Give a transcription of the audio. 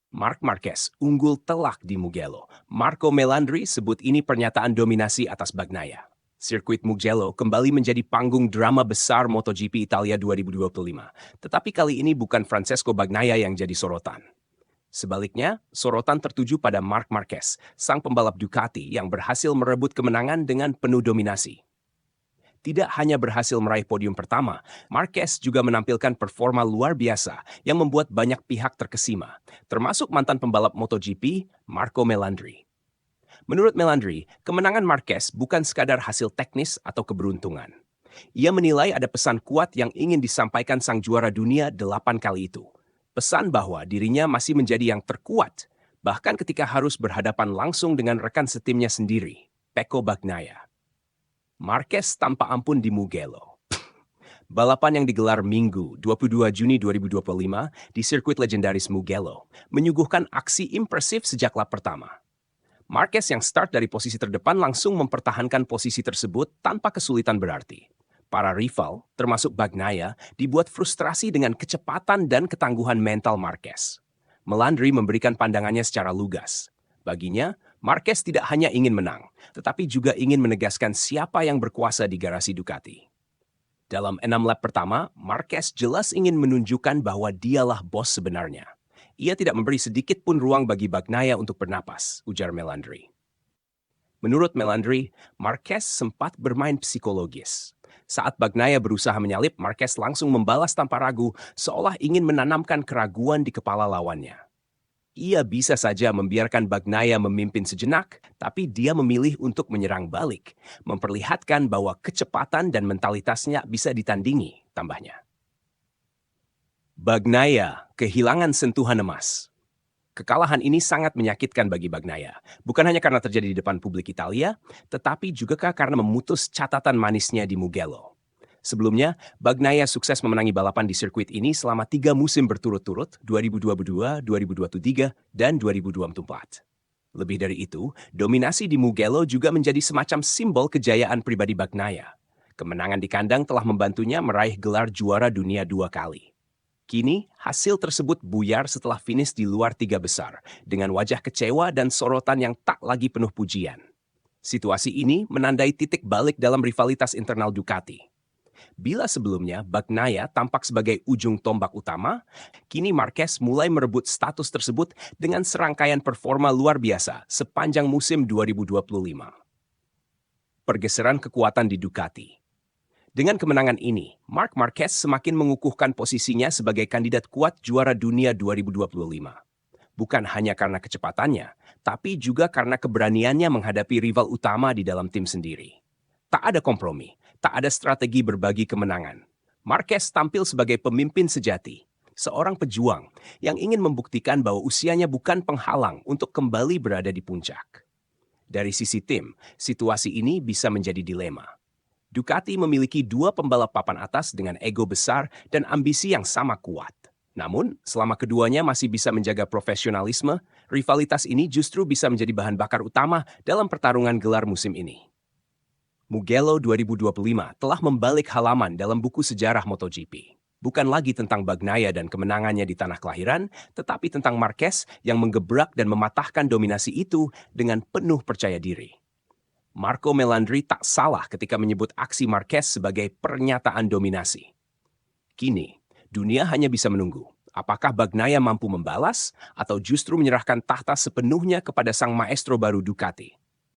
Marc Marquez unggul telak di Mugello. Marco Melandri sebut ini pernyataan dominasi atas Bagnaia. Sirkuit Mugello kembali menjadi panggung drama besar MotoGP Italia 2025. Tetapi kali ini bukan Francesco Bagnaia yang jadi sorotan. Sebaliknya, sorotan tertuju pada Marc Marquez, sang pembalap Ducati yang berhasil merebut kemenangan dengan penuh dominasi. Tidak hanya berhasil meraih podium pertama, Marquez juga menampilkan performa luar biasa yang membuat banyak pihak terkesima, termasuk mantan pembalap MotoGP, Marco Melandri. Menurut Melandri, kemenangan Marquez bukan sekadar hasil teknis atau keberuntungan. Ia menilai ada pesan kuat yang ingin disampaikan sang juara dunia 8 kali itu. Pesan bahwa dirinya masih menjadi yang terkuat, bahkan ketika harus berhadapan langsung dengan rekan setimnya sendiri, Pecco Bagnaia. Marquez tanpa ampun di Mugello. Balapan yang digelar Minggu 22 Juni 2025 di sirkuit legendaris Mugello menyuguhkan aksi impresif sejak lap pertama. Marquez yang start dari posisi terdepan langsung mempertahankan posisi tersebut tanpa kesulitan berarti. Para rival, termasuk Bagnaia, dibuat frustrasi dengan kecepatan dan ketangguhan mental Marquez. Melandri memberikan pandangannya secara lugas. Baginya, Marquez tidak hanya ingin menang, tetapi juga ingin menegaskan siapa yang berkuasa di garasi Ducati. Dalam 6 lap pertama, Marquez jelas ingin menunjukkan bahwa dialah bos sebenarnya. Ia tidak memberi sedikit pun ruang bagi Bagnaia untuk bernapas, ujar Melandri. Menurut Melandri, Marquez sempat bermain psikologis. Saat Bagnaia berusaha menyalip, Marquez langsung membalas tanpa ragu, seolah ingin menanamkan keraguan di kepala lawannya. Ia bisa saja membiarkan Bagnaia memimpin sejenak, tapi dia memilih untuk menyerang balik, memperlihatkan bahwa kecepatan dan mentalitasnya bisa ditandingi, tambahnya. Bagnaia kehilangan sentuhan emas. Kekalahan ini sangat menyakitkan bagi Bagnaia, bukan hanya karena terjadi di depan publik Italia, tetapi juga karena memutus catatan manisnya di Mugello. Sebelumnya, Bagnaia sukses memenangi balapan di sirkuit ini selama 3 musim berturut-turut, 2022, 2023, dan 2024. Lebih dari itu, dominasi di Mugello juga menjadi semacam simbol kejayaan pribadi Bagnaia. Kemenangan di kandang telah membantunya meraih gelar juara dunia 2 kali. Kini, hasil tersebut buyar setelah finish di luar 3 besar, dengan wajah kecewa dan sorotan yang tak lagi penuh pujian. Situasi ini menandai titik balik dalam rivalitas internal Ducati. Bila sebelumnya Bagnaia tampak sebagai ujung tombak utama, kini Marquez mulai merebut status tersebut dengan serangkaian performa luar biasa sepanjang musim 2025. Pergeseran kekuatan di Ducati. Dengan kemenangan ini, Marc Marquez semakin mengukuhkan posisinya sebagai kandidat kuat juara dunia 2025. Bukan hanya karena kecepatannya, tapi juga karena keberaniannya menghadapi rival utama di dalam tim sendiri. Tak ada kompromi, tak ada strategi berbagi kemenangan. Marquez tampil sebagai pemimpin sejati, seorang pejuang yang ingin membuktikan bahwa usianya bukan penghalang untuk kembali berada di puncak. Dari sisi tim, situasi ini bisa menjadi dilema. Ducati memiliki 2 pembalap papan atas dengan ego besar dan ambisi yang sama kuat. Namun, selama keduanya masih bisa menjaga profesionalisme, rivalitas ini justru bisa menjadi bahan bakar utama dalam pertarungan gelar musim ini. Mugello 2025 telah membalik halaman dalam buku sejarah MotoGP. Bukan lagi tentang Bagnaia dan kemenangannya di tanah kelahiran, tetapi tentang Marquez yang menggebrak dan mematahkan dominasi itu dengan penuh percaya diri. Marco Melandri tak salah ketika menyebut aksi Marquez sebagai pernyataan dominasi. Kini, dunia hanya bisa menunggu. Apakah Bagnaia mampu membalas atau justru menyerahkan tahta sepenuhnya kepada sang maestro baru Ducati?